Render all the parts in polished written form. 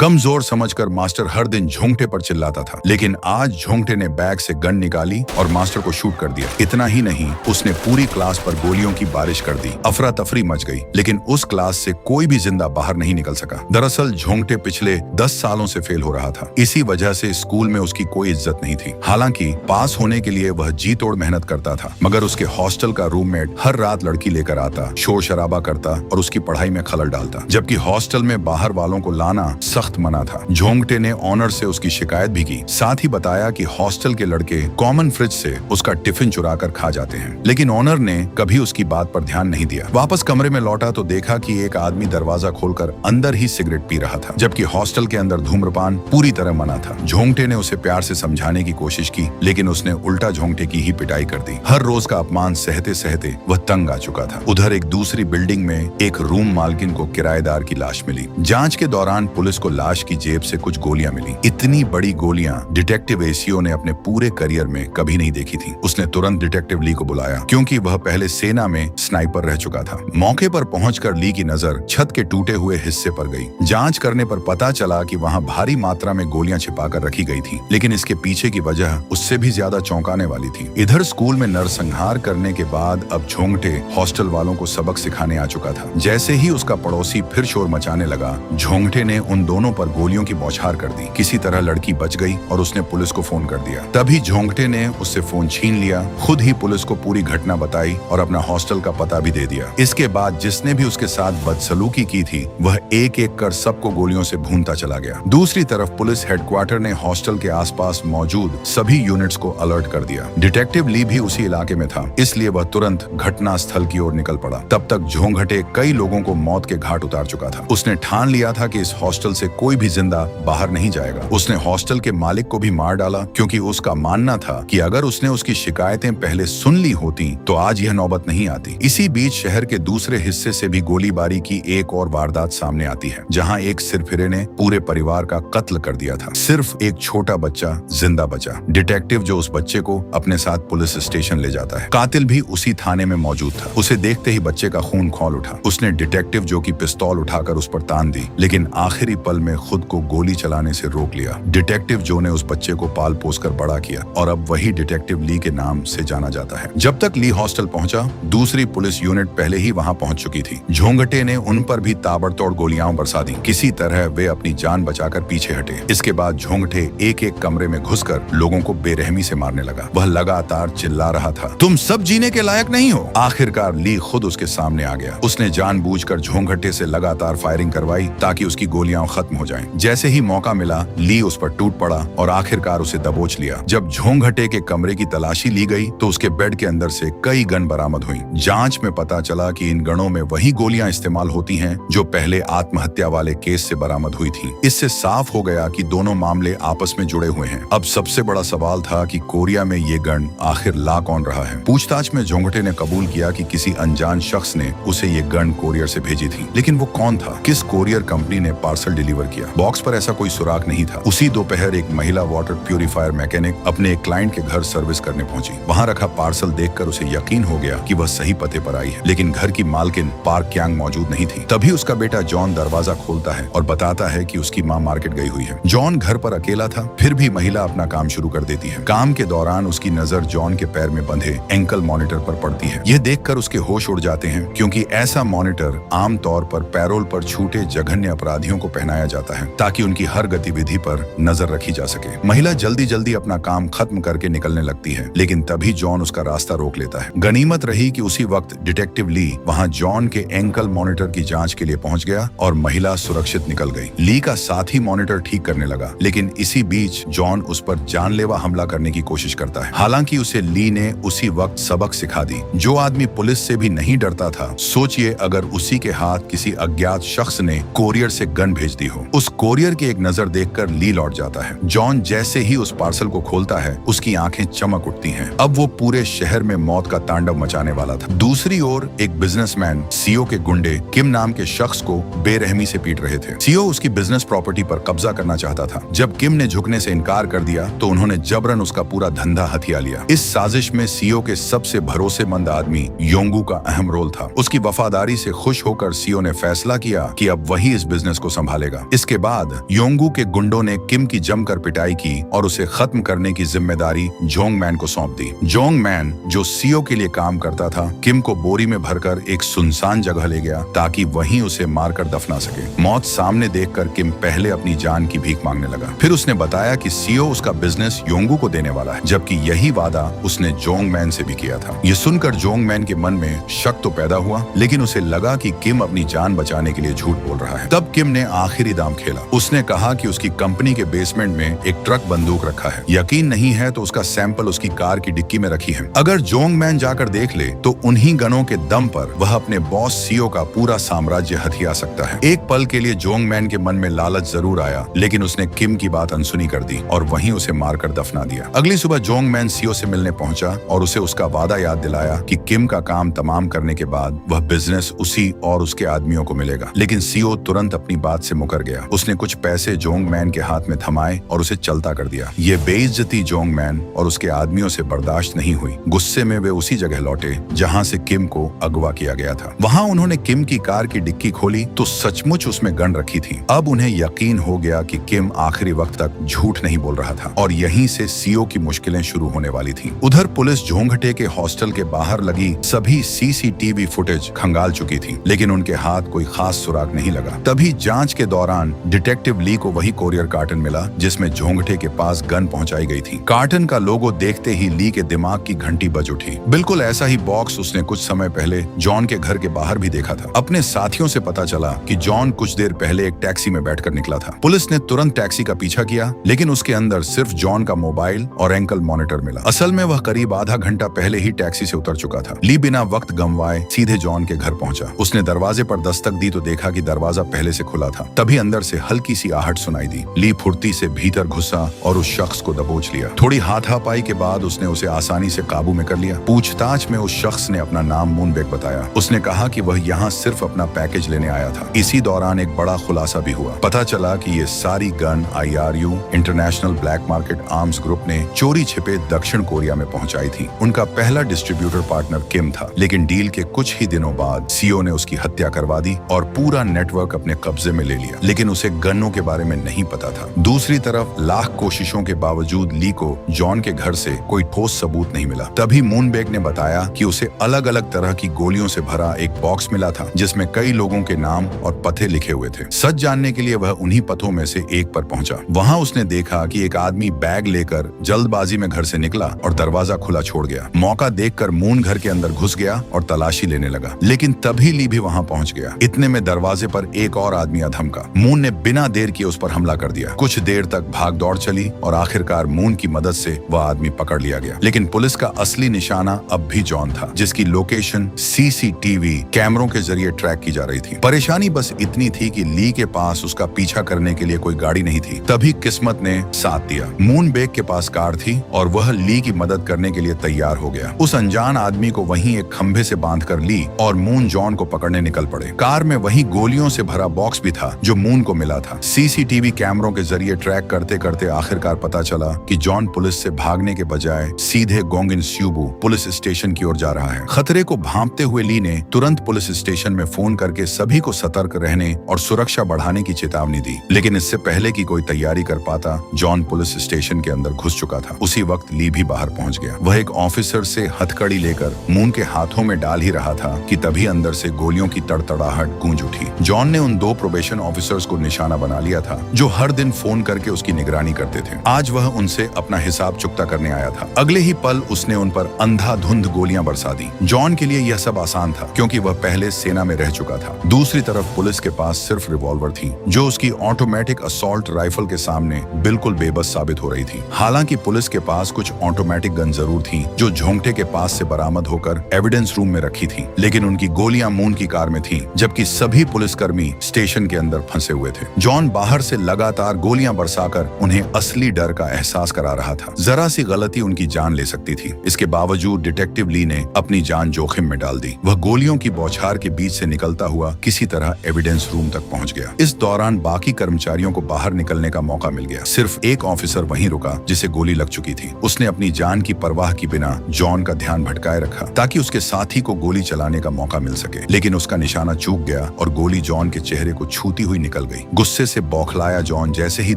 कमजोर समझकर मास्टर हर दिन झोंगटे पर चिल्लाता था, लेकिन आज झोंगटे ने बैग से गन निकाली और मास्टर को शूट कर दिया। इतना ही नहीं, उसने पूरी क्लास पर गोलियों की बारिश कर दी। अफरा तफरी मच गई, लेकिन उस क्लास से कोई भी जिंदा बाहर नहीं निकल सका। दरअसल झोंगटे पिछले 10 सालों से फेल हो रहा था। इसी वजह से स्कूल में उसकी कोई इज्जत नहीं थी। हालांकि पास होने के लिए वह जी तोड़ मेहनत करता था, मगर उसके हॉस्टल का रूममेट हर रात लड़की लेकर आता, शोर शराबा करता और उसकी पढ़ाई में खलल डालता, जबकि हॉस्टल में बाहर वालों को लाना सख्त मना था। झोंगटे ने ऑनर से उसकी शिकायत भी की, साथ ही बताया कि हॉस्टल के लड़के कॉमन फ्रिज से उसका टिफिन चुरा कर खा जाते हैं, लेकिन ऑनर ने कभी उसकी बात पर ध्यान नहीं दिया। वापस कमरे में लौटा तो देखा कि एक आदमी दरवाजा खोलकर अंदर ही सिगरेट पी रहा था, जबकि हॉस्टल के अंदर धूम्रपान पूरी तरह मना था। झोंगटे ने उसे प्यार से समझाने की कोशिश की, लेकिन उसने उल्टा झोंगटे की ही पिटाई कर दी। हर रोज का अपमान सहते सहते वह तंग आ चुका था। उधर एक दूसरी बिल्डिंग में एक रूम मालकिन को किराएदार की लाश मिली। जांच के दौरान पुलिस को लाश की जेब से कुछ गोलियां मिली। इतनी बड़ी गोलियां डिटेक्टिव एसीओ ने अपने पूरे करियर में कभी नहीं देखी थी। उसने तुरंत डिटेक्टिव ली को बुलाया, क्योंकि वह पहले सेना में स्नाइपर रह चुका था। मौके पर पहुंचकर ली की नजर छत के टूटे हुए हिस्से पर गई। जांच करने पर पता चला कि वहां भारी मात्रा में गोलियां छिपाकर रखी गई थी, लेकिन इसके पीछे की वजह उससे भी ज्यादा चौंकाने वाली थी। इधर स्कूल में नरसंहार करने के बाद अब झोंगटे हॉस्टल वालों को सबक सिखाने आ चुका था। जैसे ही उसका पड़ोसी फिर शोर मचाने लगा, झोंगटे ने उन दोनों पर गोलियों की बौछार कर दी। किसी तरह लड़की बच गई और उसने पुलिस को फोन कर दिया। तभी झोंगटे ने उससे फोन छीन लिया, खुद ही पुलिस को पूरी घटना बताई और अपना हॉस्टल का पता भी दे दिया। इसके बाद जिसने भी उसके साथ बदसलूकी की थी, वह एक एक कर सबको गोलियों से भूनता चला गया। दूसरी तरफ पुलिस हेडक्वार्टर ने हॉस्टल के आसपास मौजूद सभी यूनिट्स को अलर्ट कर दिया। डिटेक्टिव ली भी उसी इलाके में था, इसलिए वह तुरंत घटना स्थल की ओर निकल पड़ा। तब तक झोंगटे कई लोगों को मौत के घाट उतार चुका था। उसने ठान लिया था कि इस हॉस्टल से कोई भी जिंदा बाहर नहीं जाएगा। उसने हॉस्टल के मालिक को भी मार डाला, क्योंकि उसका मानना था कि अगर उसने उसकी शिकायतें पहले सुन ली होती तो आज यह नौबत नहीं आती। इसी बीच शहर के दूसरे हिस्से से भी गोलीबारी की एक और वारदात सामने आती है, जहां एक सिरफिरे ने पूरे परिवार का कत्ल कर दिया था। सिर्फ एक छोटा बच्चा जिंदा बचा। डिटेक्टिव जो उस बच्चे को अपने साथ पुलिस स्टेशन ले जाता है। कातिल भी उसी थाने में मौजूद था। उसे देखते ही बच्चे का खून खौल उठा। उसने डिटेक्टिव जो की पिस्तौल उठाकर उस पर तान दी, लेकिन आखिरी पल में खुद को गोली चलाने से रोक लिया। डिटेक्टिव जो ने उस बच्चे को पाल पोस कर बड़ा किया और अब वही डिटेक्टिव ली के नाम से जाना जाता है। जब तक ली हॉस्टल पहुंचा, दूसरी पुलिस यूनिट पहले ही वहां पहुंच चुकी थी। झोंगटे ने उन पर भी ताबड़तोड़ गोलियां बरसा दी। किसी तरह वे अपनी जान बचाकर पीछे हटे। इसके बाद झोंगटे एक एक कमरे में घुसकर लोगों को बेरहमी से मारने लगा। वह लगातार चिल्ला रहा था, तुम सब जीने के लायक नहीं हो। आखिरकार ली खुद उसके सामने आ गया। उसने जानबूझकर झोंगटे से लगातार फायरिंग करवाई ताकि उसकी गोलियां खत्म हो जाएं। जैसे ही मौका मिला, ली उस पर टूट पड़ा और आखिरकार उसे दबोच लिया। जब झोंगटे के कमरे की तलाशी ली गई तो उसके बेड के अंदर से कई गन बरामद हुई। जांच में पता चला कि इन गनों में वही गोलियां इस्तेमाल होती हैं जो पहले आत्महत्या वाले केस से बरामद हुई थी। इससे साफ हो गया कि दोनों मामले आपस में जुड़े हुए हैं। अब सबसे बड़ा सवाल था कि कोरिया में ये गन आखिर ला कौन रहा है। पूछताछ में झोंगटे ने कबूल किया कि किसी अनजान शख्स ने उसे ये गन कोरियर से भेजी थी, लेकिन वो कौन था? किस कोरियर कंपनी ने पार्सल डिलीवर किया? बॉक्स पर ऐसा कोई सुराग नहीं था। उसी दोपहर एक महिला वाटर प्यूरिफायर मैकेनिक अपने एक क्लाइंट के घर सर्विस करने पहुंची। वहां रखा पार्सल देखकर उसे यकीन हो गया कि वह सही पते पर आई है, लेकिन घर की मालकिन पार्क क्यांग मौजूद नहीं थी। तभी उसका बेटा जॉन दरवाजा खोलता है और बताता है कि उसकी माँ मार्केट गई हुई है। जॉन घर पर अकेला था, फिर भी महिला अपना काम शुरू कर देती है। काम के दौरान उसकी नजर जॉन के पैर में बंधे एंकल मॉनिटर पर पड़ती है। यह देखकर उसके होश उड़ जाते हैं, क्योंकि ऐसा मॉनिटर आमतौर पर पैरोल पर छूटे जघन्य अपराधियों को पहनाया जाता है, ताकि उनकी हर गतिविधि पर नजर रखी जा सके। महिला जल्दी जल्दी अपना काम खत्म करके निकलने लगती है, लेकिन तभी जॉन उसका रास्ता रोक लेता है। गनीमत रही कि उसी वक्त डिटेक्टिव ली वहां जॉन के एंकल मॉनिटर की जांच के लिए पहुंच गया और महिला सुरक्षित निकल गई। ली का साथी मॉनिटर ठीक करने लगा, लेकिन इसी बीच जॉन उस पर जानलेवा हमला करने की कोशिश करता है। हालांकि उसे ली ने उसी वक्त सबक सिखा दी। जो आदमी पुलिस से भी नहीं डरता था, सोचिए अगर उसी के हाथ किसी अज्ञात शख्स ने कोरियर से गन भेज दी हो। उस कोरियर की एक नजर देखकर ली लौट जाता है। जॉन जैसे ही उस पार्सल को खोलता है, उसकी आंखें चमक उठती हैं। अब वो पूरे शहर में मौत का तांडव मचाने वाला था। दूसरी ओर एक बिजनेसमैन सीओ के गुंडे किम नाम के शख्स को बेरहमी से पीट रहे थे। सीओ उसकी बिजनेस प्रॉपर्टी पर कब्जा करना चाहता था। जब किम ने झुकने से इनकार कर दिया तो उन्होंने जबरन उसका पूरा धंधा हथिया लिया। इस साजिश में सीओ के सबसे भरोसेमंद आदमी योंगू का अहम रोल था। उसकी वफादारी से खुश होकर सीओ ने फैसला किया कि अब वही इस बिजनेस को संभालेगा। इसके बाद योंगू के गुंडों ने किम की जमकर पिटाई की और उसे खत्म करने की जिम्मेदारी जोंग मैन को सौंप दी। जोंग मैन, जो सीओ के लिए काम करता था, किम को बोरी में भरकर एक सुनसान जगह ले गया ताकि वहीं उसे मारकर दफना सके। मौत सामने देखकर किम पहले अपनी जान की भीख मांगने लगा। फिर उसने बताया कि सीओ उसका बिजनेस योंगू को देने वाला है, जबकि यही वादा उसने जोंग मैन से भी किया था। ये सुनकर जोंग मैन के मन में शक तो पैदा हुआ, लेकिन उसे लगा कि किम अपनी जान बचाने के लिए झूठ बोल रहा है। तब किम ने आखिरी दांव खेला। उसने कहा कि उसकी कंपनी के बेसमेंट में एक ट्रक बंदूक रखा है। यकीन नहीं है तो उसका सैंपल उसकी कार की डिक्की में रखी है। अगर जोंग मैन जाकर देख ले तो उन्हीं गनों के दम पर वह अपने बॉस सीओ का पूरा साम्राज्य हथिया सकता है। एक पल के लिए जोंग मैन के मन में लालच जरूर आया, लेकिन उसने किम की बात अनसुनी कर दी और वहीं उसे मारकर दफना दिया। अगली सुबह जोंग मैन सीओ से मिलने पहुंचा और उसे उसका वादा याद दिलाया कि किम का काम तमाम करने के बाद वह बिजनेस उसी और उसके आदमियों को मिलेगा। लेकिन सीओ तुरंत अपनी बात से मुकर गया। उसने कुछ पैसे जोंग मैन के हाथ में थमाए और उसे चलता कर दिया। ये बेइज्जती जोंग मैन और उसके आदमियों से बर्दाश्त नहीं हुई। गुस्से में वे उसी जगह लौटे जहां से किम को अगवा किया गया था। वहां उन्होंने किम की कार की डिक्की खोली तो सचमुच उसमें गन रखी थी। अब उन्हें यकीन हो गया कि किम आखिरी वक्त तक झूठ नहीं बोल रहा था और यहीं से सीओ की मुश्किलें शुरू होने वाली थी। उधर पुलिस झोंघटे के हॉस्टल के बाहर लगी सभी सीसीटीवी फुटेज खंगाल चुकी थी, लेकिन उनके हाथ कोई खास सुराग नहीं लगा। तभी जांच के दौरान डिटेक्टिव ली को वही कोरियर कार्टन मिला जिसमें झोंघटे के पास गन पहुंचाई गई थी। कार्टन का लोगो देखते ही ली के दिमाग की घंटी बज उठी। बिल्कुल ऐसा ही बॉक्स उसने कुछ समय पहले जॉन के घर के बाहर भी देखा था। अपने साथियों से पता चला कि जॉन कुछ देर पहले एक टैक्सी में बैठकर निकला था। पुलिस ने तुरंत टैक्सी का पीछा किया, लेकिन उसके अंदर सिर्फ जॉन का मोबाइल और एंकल मॉनिटर मिला। असल में वह करीब आधा घंटा पहले ही टैक्सी से उतर चुका था। ली बिना वक्त गंवाए सीधे जॉन के घर पहुंचा। उसने दरवाजे पर दस्तक दी तो देखा कि दरवाजा पहले से खुला था। तभी अंदर से हल्की सी आहट सुनाई दी। ली फुर्ती से भीतर घुसा और उस शख्स को दबोच लिया। थोड़ी हाथापाई के बाद उसने उसे आसानी से काबू में कर लिया। पूछताछ में उस शख्स ने अपना नाम मूनबेक बताया। उसने कहा कि वह यहाँ सिर्फ अपना पैकेज लेने आया था। इसी दौरान एक बड़ा खुलासा भी हुआ। पता चला कि ये सारी gun IRU international black market arms group ने चोरी छिपे दक्षिण कोरिया में पहुंचाई थी। उनका पहला डिस्ट्रीब्यूटर पार्टनर किम था, लेकिन डील के कुछ ही दिनों बाद सीओ ने उसकी हत्या करवा दी और पूरा नेटवर्क अपने कब्जे में ले लिया। लेकिन उसे गन्नों के बारे में नहीं पता था। दूसरी तरफ लाख कोशिशों के बावजूद ली को जॉन के घर से कोई ठोस सबूत नहीं मिला। तभी मूनबेक ने बताया कि उसे अलग अलग तरह की गोलियों से भरा एक बॉक्स मिला था जिसमें कई लोगों के नाम और पते लिखे हुए थे। सच जानने के लिए वह उन्हीं पतों में से एक पर पहुंचा। वहां उसने देखा कि एक आदमी बैग लेकर जल्दबाजी में घर से निकला और दरवाजा खुला छोड़ गया। मौका देखकर मून घर के अंदर घुस गया और तलाशी लेने लगा, लेकिन तभी ली भी वहां पहुंच गया। इतने में दरवाजे पर एक और आदमी धमका। मून ने बिना देर किए उस पर हमला कर दिया। कुछ देर तक भाग दौड़ चली और आखिरकार मून की मदद से वह आदमी पकड़ लिया गया। लेकिन पुलिस का असली निशाना अब भी जॉन था, जिसकी लोकेशन CCTV कैमरों के जरिए ट्रैक की जा रही थी। परेशानी बस इतनी थी कि ली के पास उसका पीछा करने के लिए कोई गाड़ी नहीं थी। तभी किस्मत ने साथ दिया। मूनबेक के पास कार थी और वह ली की मदद करने के लिए तैयार हो गया। उस अनजान आदमी को वहीं एक खंभे से बांधकर ली और मून जॉन को पकड़ने निकल पड़े। कार में वही गोलियों से भरा बॉक्स भी था जो मून को मिला था। CCTV कैमरों के जरिए ट्रैक करते करते आखिरकार पता चला कि जॉन पुलिस से भागने के बजाय सीधे गोंगिन स्यूबू पुलिस स्टेशन की ओर जा रहा है। खतरे को भांपते हुए ली ने तुरंत पुलिस स्टेशन में फोन करके सभी को सतर्क रहने और सुरक्षा बढ़ाने की चेतावनी दी। लेकिन इससे पहले कि कोई तैयारी कर पाता, जॉन पुलिस स्टेशन के अंदर घुस चुका था। उसी वक्त ली भी बाहर पहुंच गया। वह एक ऑफिसर से हथकड़ी लेकर मून के हाथों में डाल ही रहा था कि तभी अंदर से गोलियों की तड़तड़ाहट गूंज उठी। जॉन ने उन 2 प्रोबेशन ऑफिसर्स को निशाना बना लिया था जो हर दिन फोन करके उसकी निगरानी करते थे। आज वह उनसे अपना हिसाब चुकता करने आया था। अगले ही पल उसने उन पर अंधाधुंध गोलियां बरसा दी। जॉन के लिए यह सब आसान था क्योंकि वह पहले सेना में रह चुका था। दूसरी तरफ पुलिस के पास सिर्फ रिवॉल्वर थी जो उसकी ऑटोमेटिक असॉल्ट राइफल के सामने बिल्कुल बेबस साबित हो रही थी। हालांकि पुलिस के पास कुछ ऑटोमेटिक गन जरूर थी जो झोंघटे के पास से बरामद होकर एविडेंस रूम में रखी थी, लेकिन उनकी गोलियां मून की कार में थीं, जबकि सभी पुलिसकर्मी स्टेशन के अंदर फंसे हुए थे। जॉन बाहर से लगातार गोलियां बरसाकर उन्हें असली डर का एहसास करा रहा था। जरा सी गलती उनकी जान ले सकती थी। इसके बावजूद डिटेक्टिव ली ने अपनी जान जोखिम में डाल दी। वह गोलियों की बौछार के बीच से निकलता हुआ किसी तरह एविडेंस रूम तक पहुंच गया। इस दौरान बाकी कर्मचारियों को बाहर निकलने का मौका मिल गया। सिर्फ एक ऑफिसर वहीं रुका जिसे गोली लग चुकी थी। उसने अपनी जान की परवाह की बिना जॉन का ध्यान भटकाए रखा ताकि उसके साथी को गोली चलाने का मौका मिल सके, लेकिन उसका निशाना चूक गया और गोली जॉन के चेहरे को छूती हुई निकल गई। गुस्से से बौखलाया जॉन जैसे ही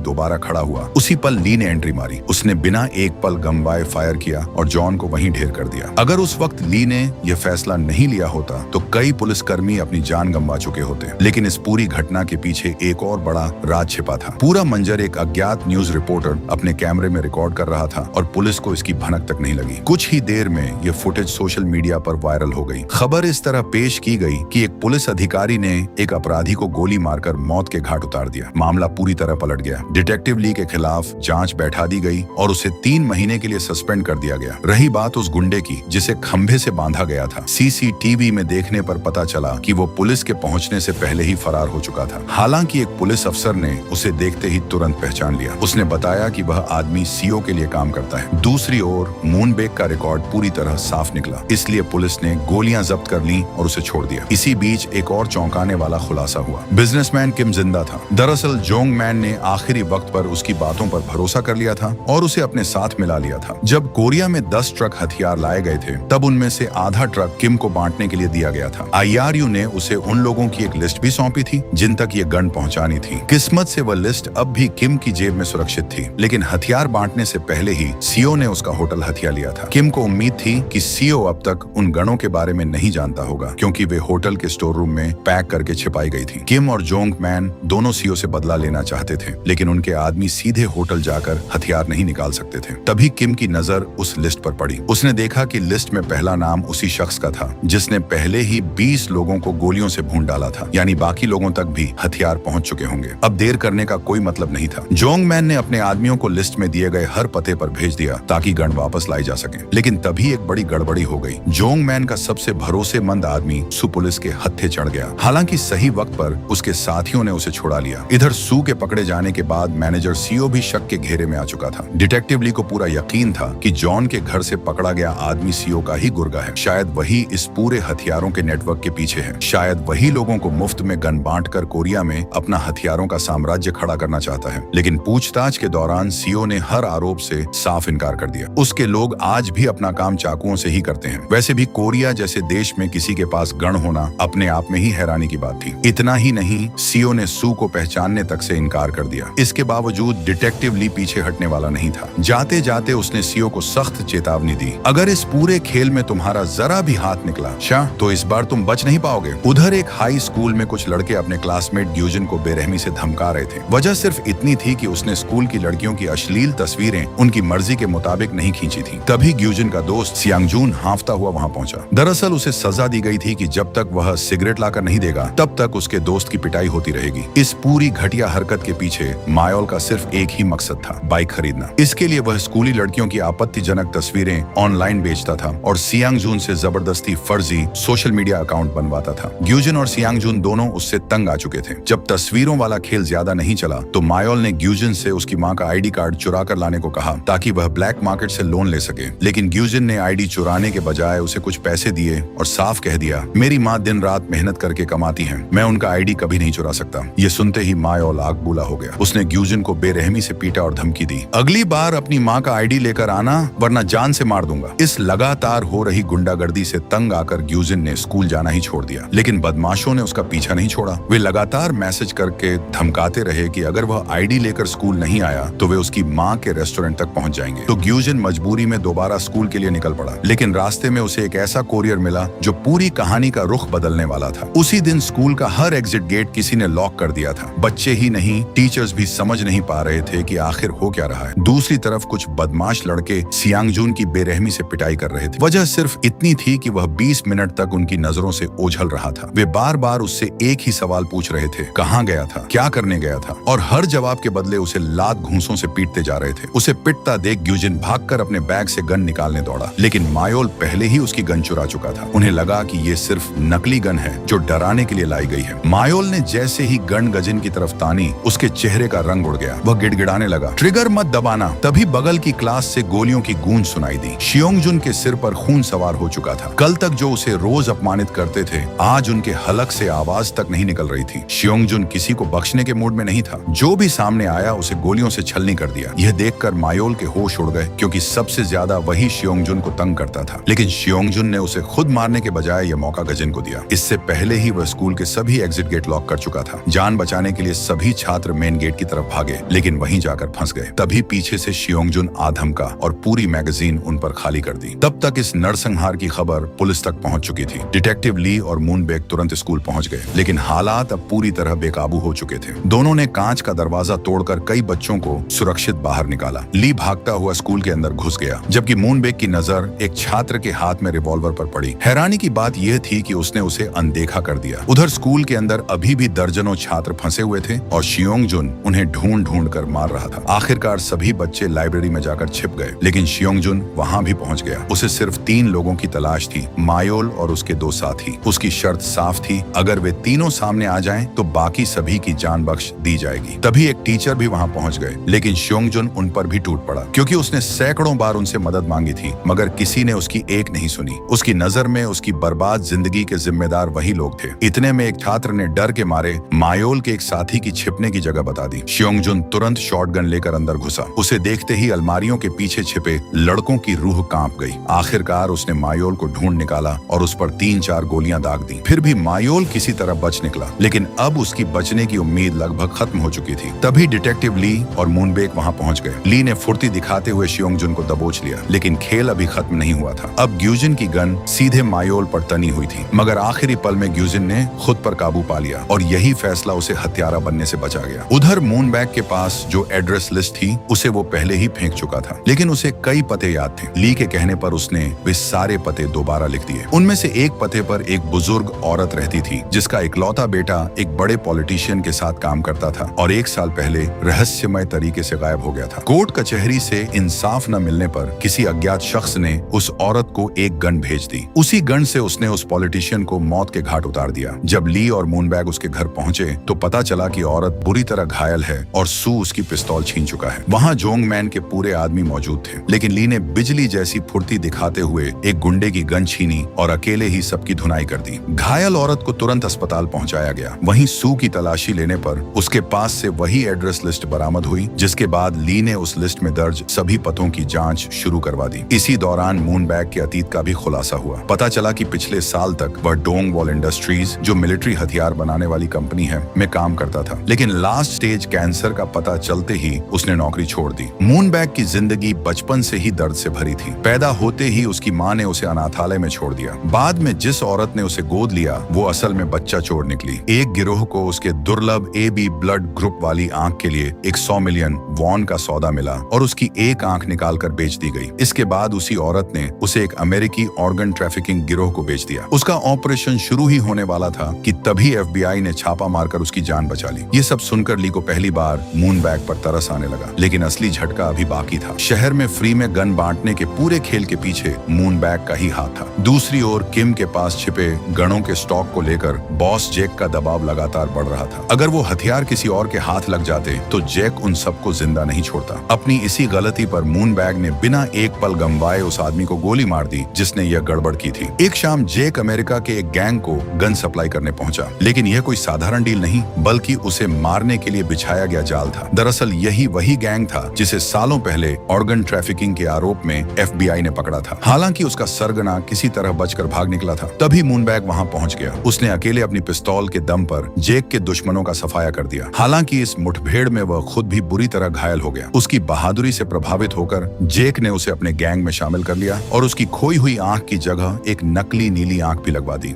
दोबारा खड़ा हुआ, उसी पल ली ने एंट्री मारी। उसने बिना एक पल गंवाए फायर किया और जॉन को वहीं ढेर कर दिया। अगर उस वक्त ली ने यह फैसला नहीं लिया होता तो कई पुलिसकर्मी अपनी जान गंवा चुके होते। लेकिन इस पूरी घटना के पीछे एक और बड़ा राज छिपा था। पूरा मंजर एक अज्ञात न्यूज रिपोर्टर अपने कैमरे में रिकॉर्ड कर रहा था और पुलिस को इसकी भनक तक नहीं लगी। कुछ ही देर में यह फुटेज सोशल मीडिया पर वायरल हो गई। खबर इस तरह पेश की गई कि एक पुलिस अधिकारी ने एक अपराधी को गोली मारकर मौत के घाट उतार दिया। मामला पूरी तरह पलट गया। डिटेक्टिव ली के खिलाफ जांच बैठा दी गई और उसे 3 महीने के लिए सस्पेंड कर दिया गया। रही बात उस गुंडे की जिसे खंभे से बांधा गया था, सीसीटीवी में देखने पर पता चला कि वो पुलिस के पहुंचने से पहले ही फरार हो चुका था। हालांकि एक पुलिस अफसर ने उसे देखते ही तुरंत पहचान लिया। उसने बताया कि वह आदमी सीओ के लिए काम करता है। दूसरी ओर मूनबेक का रिकॉर्ड पूरी तरह साफ निकला, इसलिए पुलिस ने गोलियां जब्त कर ली और उसे छोड़ दिया। इसी बीच एक और चौंकाने वाला खुलासा हुआ। बिजनेसमैन किम जिंदा था। दरअसल जोंग मैन ने आखिरी वक्त पर उसकी बातों पर भरोसा कर लिया था और उसे अपने साथ मिला लिया था। जब कोरिया में 10 ट्रक हथियार लाए गए थे, तब उनमें से आधा ट्रक किम को बांटने के लिए दिया गया था। IRU ने उसे उन लोगों की एक लिस्ट भी सौंपी थी जिन तक ये गन पहुंचानी थी। किस्मत से वह लिस्ट अब भी किम की जेब में सुरक्षित थी, लेकिन हथियार बांटने से पहले ही सीओ ने उसका होटल हथिया लिया था। किम को उम्मीद थी कि सीओ अब तक उन गनों के बारे में नहीं जानता होगा, क्योंकि वे होटल के स्टोर रूम में पैक करके छिपाई गई थी। किम और जोंग मैन दोनों सीओ से बदला लेना चाहते थे, लेकिन उनके आदमी सीधे होटल जाकर हथियार नहीं निकाल सकते थे। तभी किम की नजर उस लिस्ट पर पड़ी। उसने देखा कि लिस्ट में पहला नाम उसी शख्स का था जिसने पहले ही 20 लोगों को गोलियों से भून डाला था, यानी बाकी लोगों तक भी हथियार पहुंच चुके होंगे। अब देर करने का कोई मतलब नहीं था। जोंग मैन ने अपने आदमियों को लिस्ट में दिए गए हर पते पर भेज दिया ताकि गन वापस लाई जा सके। लेकिन तभी एक बड़ी गड़बड़ी हो गई। जोंग मैन का सबसे भरोसेमंद आदमी सू पुलिस के हत्थे चढ़ गया। हालांकि सही वक्त पर उसके साथियों ने उसे छुड़ा लिया। इधर सू के पकड़े जाने के बाद मैनेजर सीओ भी शक के घेरे में आ चुका था। डिटेक्टिव ली को पूरा यकीन था कि जॉन के घर से पकड़ा गया आदमी सीओ का ही गुर्गा है। शायद वही इस पूरे हथियारों के नेटवर्क के पीछे है। शायद वही लोगों को मुफ्त में गन बांटकर कोरिया में अपना हथियारों का साम्राज्य खड़ा करना चाहता है। लेकिन पूछताछ के दौरान सीओ ने हर आरोप से साफ इनकार कर दिया। उसके लोग आज भी अपना काम चाकुओं से ही करते हैं। वैसे भी कोरिया जैसे देश में किसी के पास गन होना अपने आप में ही हैरानी की बात थी। इतना ही नहीं, सीओ ने सू को पहचानने तक से इनकार कर दिया। इसके बावजूद डिटेक्टिव ली पीछे हटने वाला नहीं था। जाते जाते उसने सीओ को सख्त चेतावनी दी, अगर इस पूरे खेल में तुम्हारा जरा भी हाथ निकला तो इस बार तुम बच नहीं पाओगे। उधर एक हाई स्कूल में कुछ लड़के अपने क्लासमेट ग्यूजन को बेरहमी से धमका रहे थे। वजह सिर्फ इतनी थी कि उसने स्कूल की लड़कियों की अश्लील तस्वीरें उनकी मर्जी के मुताबिक नहीं खींची थी। तभी ग्यूजन का दोस्त सियांगजून हांफता हुआ वहां पहुंचा। दरअसल उसे सजा दी गई थी कि जब तक वह सिगरेट लाकर नहीं देगा तब तक उसके दोस्त की पिटाई होती रहेगी। इस पूरी घटिया हरकत के पीछे मायोल का सिर्फ एक ही मकसद था, बाइक खरीदना। इसके लिए वह स्कूली लड़कियों की आपत्तिजनक तस्वीरें ऑनलाइन बेचता था और सियांगजून से जबरदस्ती फर्जी सोशल मीडिया अकाउंट बनवाता था। ग्यूजन और सियांगजून दोनों उससे तंग आ चुके थे। जब तस्वीरों वाला खेल ज्यादा नहीं चला तो मायोल ने ग्यूजन से उसकी मां का ID कार्ड चुरा कर लाने को कहा ताकि वह ब्लैक मार्केट से लोन ले सके। लेकिन ग्यूजन ने ID चुराने के बजाय उसे कुछ पैसे दिए और साफ कह दिया, मेरी माँ दिन रात मेहनत करके कमाती है, मैं उनका ID कभी नहीं चुरा सकता। ये सुनते ही मायोल आग बूला हो गया। उसने ग्यूजन को बेरहमी से पीटा और धमकी दी, अगली बार अपनी माँ का ID लेकर आना वरना जान से मार दूंगा। इस लगातार हो रही गुंडागर्दी से तंग आकर ग्यूजन ने स्कूल जाना ही छोड़ दिया। लेकिन बदमाशों ने उसका पीछा नहीं छोड़ा। वे लगातार मैसेज करके धमकाते रहे कि अगर वह ID लेकर स्कूल नहीं आया तो वे उसकी माँ के रेस्टोरेंट तक पहुंच जाएंगे। तो ग्यूजन मजबूरी में दोबारा स्कूल के लिए निकल पड़ा। लेकिन रास्ते में उसे एक ऐसा कोरियर मिला जो पूरी कहानी का रुख बदलने वाला था। उसी दिन स्कूल का हर एग्जिट गेट किसी ने लॉक कर दिया था। बच्चे ही नहीं, टीचर्स भी समझ नहीं पा रहे थे कि आखिर हो क्या रहा है। दूसरी तरफ कुछ बदमाश लड़के सियांगजून की बेरहमी से पिटाई कर रहे थे। वजह सिर्फ इतनी थी कि वह 20 मिनट तक उनकी नजरों से ओझल रहा था। वे बार बार उससे एक ही सवाल पूछ रहे थे, कहाँ गया था, क्या करने गया था, और हर जवाब के बदले उसे लात घूंसों से पीटते जा रहे थे। उसे पिटता देख ग्यूजन भागकर अपने बैग से गन निकालने दौड़ा, लेकिन मायोल पहले ही उसकी गन चुरा चुका था। उन्हें लगा कि ये सिर्फ नकली गन है जो डराने के लिए लाई गई है। मायोल ने जैसे ही गन गजिन की तरफ तानी, उसके चेहरे का रंग उड़ गया। वह गिड़गिड़ाने लगा, ट्रिगर मत दबाना। तभी बगल की क्लास से गोलियों की गूंज सुनाई दी। शियोंगजुन के सिर पर खून सवार हो चुका था। कल तक जो उसे रोज अपमानित करते थे, आज उनके हलक से आवाज तक नहीं निकल रही थी। शियोंगजुन किसी को बख्शने के मूड में नहीं था। जो भी सामने आया उसे गोलियों से छलनी कर दिया। यह देखकर मायोल के होश उड़ गए, क्योंकि सबसे ज्यादा वही शियोंगजुन को तंग करता था। लेकिन शियोंगजुन ने उसे खुद मारने के बजाय यह मौका गजिन को दिया। इससे पहले ही वह स्कूल के सभी एग्जिट गेट लॉक कर चुका था। जान बचाने के लिए सभी छात्र मेन गेट की तरफ भागे, लेकिन वहीं जाकर फंस गए। तभी पीछे से शियोंगजुन आ धमका और पूरी मैगजीन उन पर खाली कर दी। तब तक इस नरसंहार की खबर पुलिस तक पहुंच चुकी थी। डिटेक्टिव ली और मूनबैग तुरंत स्कूल पहुंच गए, लेकिन हालात अब पूरी तरह बेकाबू हो चुके थे। दोनों ने कांच का दरवाजा तोड़कर कई बच्चों को सुरक्षित बाहर निकाला। ली भागता हुआ स्कूल के अंदर घुस गया, जबकि मूनबैग की नजर एक छात्र के हाथ में रिवॉल्वर पर पड़ी। हैरानी की बात यह थी कि उसने उसे अनदेखा कर दिया। उधर स्कूल के अंदर अभी भी दर्जनों छात्र फंसे हुए थे और शियोंगजुन उन्हें ढूंढ ढूंढ कर मार रहा था। आखिरकार सभी बच्चे लाइब्रेरी में जाकर छिप गए, लेकिन शियोंगजुन वहां भी पहुंच गया। उसे सिर्फ 3 लोगों की तलाश थी, मायोल और उसके 2 साथी। उसकी शर्त साफ थी, अगर वे तीनों सामने आ जाएं तो बाकी सभी की जान बख्श दी जाएगी। तभी एक टीचर भी वहां पहुंच गए, लेकिन शियोंगजुन उन पर भी टूट पड़ा, क्योंकि उसने सैकड़ों बार उनसे मदद मांगी थी, मगर किसी ने उसकी एक नहीं सुनी। उसकी नजर में उसकी बर्बाद जिंदगी के जिम्मेदार वही लोग थे। इतने में एक छात्र ने डर के मारे मायोल के एक साथी की छिपने की जगह बता दी। शियोंगजुन तुरंत शॉटगन लेकर अंदर घुसा। उसे देखते ही अलमारियों के पीछे छिपे लड़कों की रूह कांप गई। आखिरकार उसने मायोल को ढूंढ निकाला और उस पर 3-4 गोलियां दाग दी। फिर भी मायोल किसी तरह बच निकला, लेकिन अब उसकी बचने की उम्मीद लगभग खत्म हो चुकी थी। तभी डिटेक्टिव ली और मूनबैग वहां पहुंच गए। ली ने फुर्ती दिखाते हुए शियोंगजुन को दबोच लिया, लेकिन खेल अभी खत्म नहीं हुआ था। अब ग्यूजिन की गन सीधे मायोल पर तनी हुई थी, मगर आखिरी पल में ग्यूजिन ने खुद पर काबू पा लिया और यही फैसला उसे हत्यारा बनने से बचा गया। उधर मूनबैग के पास जो एड्रेस लिस्ट थी उसे वो पहले ही फेंक चुका था, लेकिन उसे कई पते याद थे। ली के कहने पर उसने वे सारे पते दोबारा लिख दिए। उनमें से एक पते पर एक बुजुर्ग औरत रहती थी, जिसका इकलौता बेटा एक बड़े पॉलिटिशियन के साथ काम करता था और 1 साल पहले रहस्यमय तरीके से गायब हो गया था। कोर्ट कचहरी से इंसाफ न मिलने पर किसी अज्ञात शख्स ने उस औरत को एक गन भेज दी। उसी गन से उसने उस पॉलिटिशियन को मौत के घाट उतार दिया। जब ली और मूनबैग उसके घर पहुंचे तो पता चला कि औरत बुरी तरह घायल है और सू उसकी पिस्तौल छीन चुका है। वहां जोंगमैन के पूरे आदमी मौजूद थे, लेकिन ली ने बिजली जैसी फुर्ती दिखाते हुए एक गुंडे की गन छीनी और अकेले ही सबकी धुनाई कर दी। घायल औरत को तुरंत अस्पताल पहुंचाया गया। वहीं सू की तलाशी लेने पर उसके पास से वही एड्रेस लिस्ट बरामद हुई, जिसके बाद ली ने उस लिस्ट में दर्ज सभी पतों की जांच शुरू करवा दी। इसी दौरान मूनबैग के अतीत का भी खुलासा हुआ। पता चला कि पिछले साल तक वह डोंगवॉल इंडस्ट्रीज, जो मिलिट्री हथियार बनाने वाली कंपनी है, में काम करता था, लेकिन लास्ट स्टेज कैंसर का पता चलते ही उसने नौकरी छोड़ दी। मूनबैग की जिंदगी बचपन से ही दर्द से भरी थी। पैदा होते ही उसकी मां ने उसे अनाथालय में छोड़ दिया। बाद में जिस औरत ने उसे गोद लिया वो असल में बच्चा चोर निकली। एक गिरोह को उसके दुर्लभ AB ब्लड ग्रुप वाली आंख के लिए एक 100 मिलियन वॉन का सौदा मिला और उसकी एक आंख निकालकर बेच दी गई। इसके बाद उसी औरत ने उसे एक अमेरिकी ऑर्गन ट्रैफिकिंग गिरोह को बेच दिया। उसका ऑपरेशन शुरू ही होने वाला था कि तभी FBI ने छापा मारकर उसकी जान बचा ली। ये सब सुनकर ली को पहली बार मूनबैग पर तरस आने लगा, लेकिन असली झटका अभी बाकी था। शहर में फ्री में गन बांटने के पूरे खेल के पीछे मूनबैग का ही हाथ था। दूसरी ओर किम के पास छिपे गनों के स्टॉक को लेकर बॉस जैक का दबाव लगातार बढ़ रहा था। अगर वो हथियार किसी और के हाथ लग जाते तो जैक उन सबको जिंदा नहीं छोड़ता। अपनी इसी गलती पर मूनबैग ने बिना एक पल गंवाए उस आदमी को गोली मार दी जिसने यह गड़बड़ की थी। एक शाम जैक अमेरिका के एक गैंग को गन सप्लाई करने पहुंचा, लेकिन यह कोई साधारण डील नहीं बल्कि उसे मारने के लिए बिछाया गया जाल था। दरअसल यही वही गैंग था जिसे सालों पहले ऑर्गन ट्रैफिकिंग के आरोप में FBI ने पकड़ा था। हालांकि उसका सरगना किसी तरह बचकर भाग निकला था। तभी मूनबैग वहां पहुंच गया। उसने अकेले अपनी पिस्तौल के दम पर जैक के दुश्मनों का सफाया कर दिया। हालांकि इस मुठभेड़ में वह खुद भी बुरी तरह घायल हो गया। उसकी बहादुरी से प्रभावित होकर जैक ने उसे अपने गैंग में शामिल कर लिया और उसकी खोई हुई आंख की जगह एक नकली नीली आंख भी लगवा दी।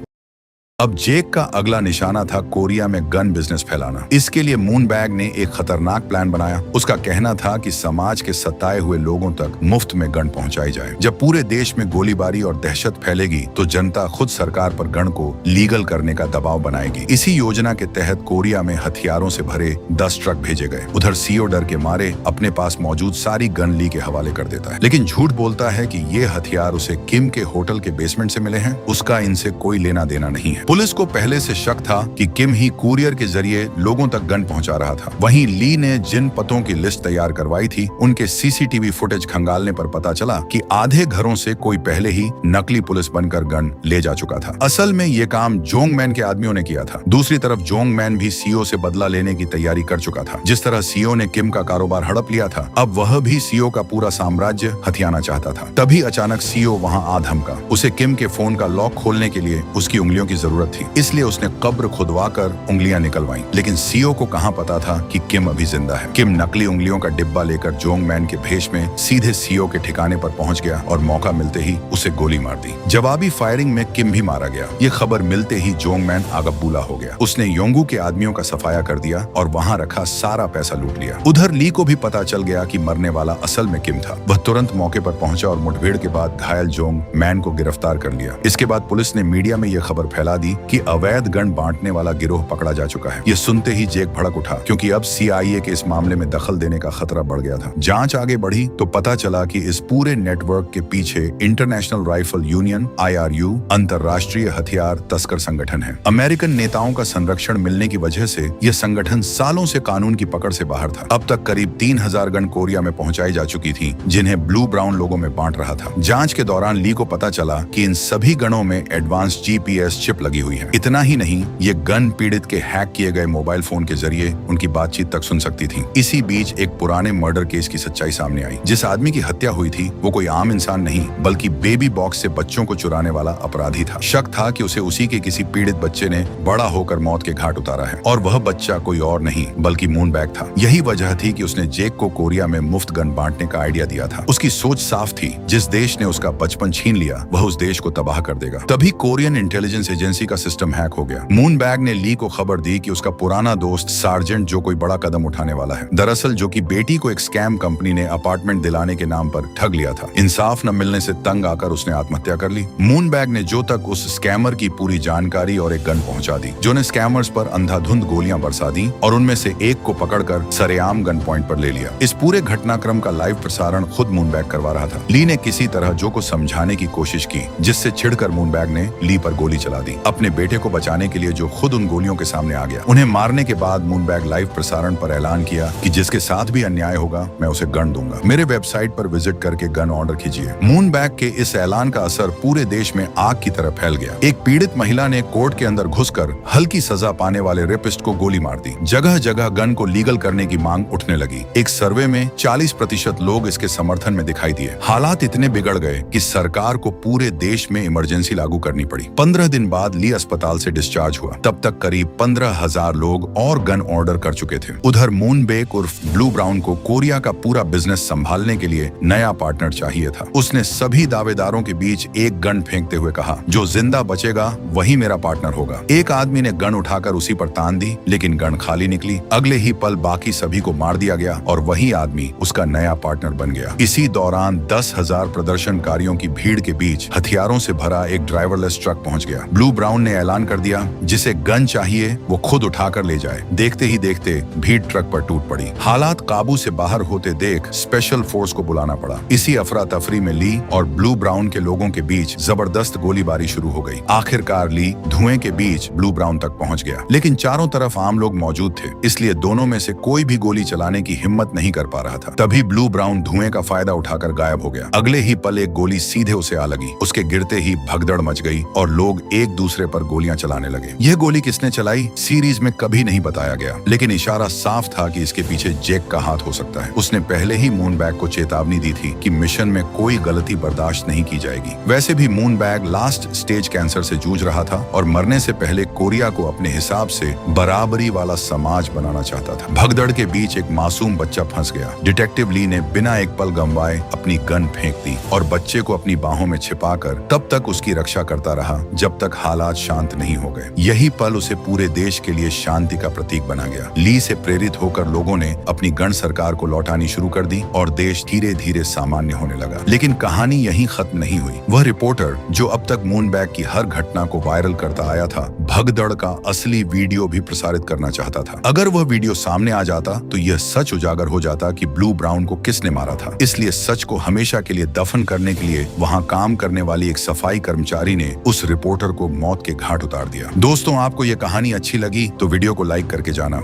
अब जैक का अगला निशाना था कोरिया में गन बिजनेस फैलाना। इसके लिए मूनबैग ने एक खतरनाक प्लान बनाया। उसका कहना था कि समाज के सताए हुए लोगों तक मुफ्त में गन पहुंचाई जाए। जब पूरे देश में गोलीबारी और दहशत फैलेगी तो जनता खुद सरकार पर गन को लीगल करने का दबाव बनाएगी। इसी योजना के तहत कोरिया में हथियारों से भरे 10 ट्रक भेजे गए। उधर सीओ डर के मारे अपने पास मौजूद सारी गन ली के हवाले कर देता है, लेकिन झूठ बोलता है कि ये हथियार उसे किम के होटल के बेसमेंट से मिले हैं। उसका इनसे कोई लेना देना नहीं है। पुलिस को पहले से शक था कि किम ही कुरियर के जरिए लोगों तक गन पहुंचा रहा था। वहीं ली ने जिन पतों की लिस्ट तैयार करवाई थी उनके CCTV फुटेज खंगालने पर पता चला कि आधे घरों से कोई पहले ही नकली पुलिस बनकर गन ले जा चुका था। असल में ये काम जोंगमैन के आदमियों ने किया था। दूसरी तरफ जोंगमैन भी सीओ से बदला लेने की तैयारी कर चुका था। जिस तरह सीओ ने किम का कारोबार हड़प लिया था, अब वह भी सीओ का पूरा साम्राज्य हथियाना चाहता था। तभी अचानक सीओ वहां आ धमका। उसे किम के फोन का लॉक खोलने के लिए उसकी उंगलियों की जरूरत जरूरत थी, इसलिए उसने कब्र खुदवाकर उंगलियां निकलवाई। लेकिन सीओ को कहां पता था कि किम अभी जिंदा है। किम नकली उंगलियों का डिब्बा लेकर जोंग मैन के भेष में सीधे सीओ के ठिकाने पर पहुंच गया और मौका मिलते ही उसे गोली मार दी। जवाबी फायरिंग में किम भी मारा गया। ये खबर मिलते ही जोंग मैन आगबूला हो गया। उसने योंगू के आदमियों का सफाया कर दिया और वहां रखा सारा पैसा लूट लिया। उधर ली को भी पता चल गया कि मरने वाला असल में किम था। वह तुरंत मौके पर पहुंचा और मुठभेड़ के बाद घायल जोंग मैन को गिरफ्तार कर लिया। इसके बाद पुलिस ने मीडिया में यह खबर फैला दी कि अवैध गन बांटने वाला गिरोह पकड़ा जा चुका है। ये सुनते ही जेक भड़क उठा, क्योंकि अब CIA के इस मामले में दखल देने का खतरा बढ़ गया था। जांच आगे बढ़ी तो पता चला कि इस पूरे नेटवर्क के पीछे इंटरनेशनल राइफल यूनियन IRU अंतरराष्ट्रीय हथियार तस्कर संगठन है। अमेरिकन नेताओं का संरक्षण मिलने की वजह से यह संगठन सालों से कानून की पकड़ से बाहर था। अब तक करीब 3000 गन कोरिया में पहुंचाई जा चुकी थी, जिन्हें ब्लू ब्राउन लोगों में बांट रहा था। जांच के दौरान ली को पता चला कि इन सभी गनों में एडवांस GPS चिप लगी हुई है। इतना ही नहीं, ये गन पीड़ित के हैक किए गए मोबाइल फोन के जरिए उनकी बातचीत तक सुन सकती थी। इसी बीच एक पुराने मर्डर केस की सच्चाई सामने आई। जिस आदमी की हत्या हुई थी वो कोई आम इंसान नहीं, बल्कि बेबी बॉक्स से बच्चों को चुराने वाला अपराधी था। शक था कि उसे उसी के किसी पीड़ित बच्चे ने बड़ा होकर मौत के घाट उतारा है, और वह बच्चा कोई और नहीं बल्कि मूनबैग था। यही वजह थी कि उसने जेक को कोरिया में मुफ्त गन बांटने का आइडिया दिया था। उसकी सोच साफ थी, जिस देश ने उसका बचपन छीन लिया वह उस देश को तबाह कर देगा। तभी कोरियन इंटेलिजेंस एजेंसी का सिस्टम हैक हो गया। मूनबैग ने ली को खबर दी कि उसका पुराना दोस्त सार्जेंट जो कोई बड़ा कदम उठाने वाला है। दरअसल जो कि बेटी को एक स्कैम कंपनी ने अपार्टमेंट दिलाने के नाम पर ठग लिया था। इंसाफ न मिलने से तंग आकर उसने आत्महत्या कर ली। मूनबैग ने जो तक उस स्कैमर की पूरी जानकारी और एक गन पहुंचा दी, जो ने स्कैमर्स पर अंधाधुंध गोलियां बरसा दी और उनमें से एक को पकड़कर सरेआम गन पॉइंट पर ले लिया। इस पूरे घटनाक्रम का लाइव प्रसारण खुद मूनबैग करवा रहा था। ली ने किसी तरह जो को समझाने की कोशिश की, जिससे छिड़कर मूनबैग ने ली पर गोली चला दी, अपने बेटे को बचाने के लिए जो खुद उन गोलियों के सामने आ गया। उन्हें मारने के बाद मूनबैग लाइव प्रसारण पर ऐलान किया कि जिसके साथ भी अन्याय होगा मैं उसे गन दूंगा। मेरे वेबसाइट पर विजिट करके गन ऑर्डर कीजिए। मूनबैग के इस ऐलान का असर पूरे देश में आग की तरह फैल गया। एक पीड़ित महिला ने कोर्ट के अंदर घुसकर हल्की सजा पाने वाले रेपिस्ट को गोली मार दी। जगह जगह गन को लीगल करने की मांग उठने लगी। एक सर्वे में 40% लोग इसके समर्थन में दिखाई दिए। हालात इतने बिगड़ गए कि सरकार को पूरे देश में इमरजेंसी लागू करनी पड़ी। 15 दिन बाद ली अस्पताल से डिस्चार्ज हुआ। तब तक करीब 15,000 लोग और गन ऑर्डर कर चुके थे। उधर मूनबैग उर्फ ब्लू ब्राउन को कोरिया का पूरा बिजनेस संभालने के लिए नया पार्टनर चाहिए था। उसने सभी दावेदारों के बीच एक गन फेंकते हुए कहा, जो जिंदा बचेगा वही मेरा पार्टनर होगा। एक आदमी ने गन उठाकर उसी पर तान दी, लेकिन गन खाली निकली। अगले ही पल बाकी सभी को मार दिया गया और वही आदमी उसका नया पार्टनर बन गया। इसी दौरान 10,000 प्रदर्शनकारियों की भीड़ के बीच हथियारों से भरा एक ड्राइवरलेस ट्रक पहुंच गया। ब्लू ब्राउन ने ऐलान कर दिया, जिसे गन चाहिए वो खुद उठाकर ले जाए। देखते ही देखते भीड़ ट्रक पर टूट पड़ी। हालात काबू से बाहर होते देख स्पेशल फोर्स को बुलाना पड़ा। इसी अफरा तफरी में ली और ब्लू ब्राउन के लोगों के बीच जबरदस्त गोलीबारी शुरू हो गई। आखिरकार ली धुएं के बीच ब्लू ब्राउन तक पहुंच गया, लेकिन चारों तरफ आम लोग मौजूद थे, इसलिए दोनों में से कोई भी गोली चलाने की हिम्मत नहीं कर पा रहा था। तभी ब्लू ब्राउन धुएं का फायदा उठाकर गायब हो गया। अगले ही पल एक गोली सीधे उसे आ लगी। उसके गिरते ही भगदड़ मच गई और लोग एक दूसरे पर गोलियां चलाने लगे। यह गोली किसने चलाई सीरीज में कभी नहीं बताया गया, लेकिन इशारा साफ था कि इसके पीछे जेक का हाथ हो सकता है। उसने पहले ही मूनबैग को चेतावनी दी थी कि मिशन में कोई गलती बर्दाश्त नहीं की जाएगी। वैसे भी मूनबैग लास्ट स्टेज कैंसर से जूझ रहा था और मरने से पहले कोरिया को अपने हिसाब से बराबरी वाला समाज बनाना चाहता था। भगदड़ के बीच एक मासूम बच्चा फंस गया। डिटेक्टिव ली ने बिना एक पल गंवाए अपनी गन फेंक दी और बच्चे को अपनी बाहों में छिपाकर तब तक उसकी रक्षा करता रहा जब तक हालात शांत नहीं हो गए। यही पल उसे पूरे देश के लिए शांति का प्रतीक बना गया। ली से प्रेरित होकर लोगों ने अपनी गण सरकार को लौटानी शुरू कर दी और देश धीरे धीरे सामान्य होने लगा। लेकिन कहानी यहीं खत्म नहीं हुई। वह रिपोर्टर जो अब तक मूनबैग की हर घटना को वायरल करता आया था, भगदड़ का असली वीडियो भी प्रसारित करना चाहता था। अगर वह वीडियो सामने आ जाता तो यह सच उजागर हो जाता कि ब्लू ब्राउन को किसने मारा था। इसलिए सच को हमेशा के लिए दफन करने के लिए वहां काम करने वाली एक सफाई कर्मचारी ने उस रिपोर्टर को मौत के घाट उतार दिया। दोस्तों, आपको यह कहानी अच्छी लगी तो वीडियो को लाइक करके जाना।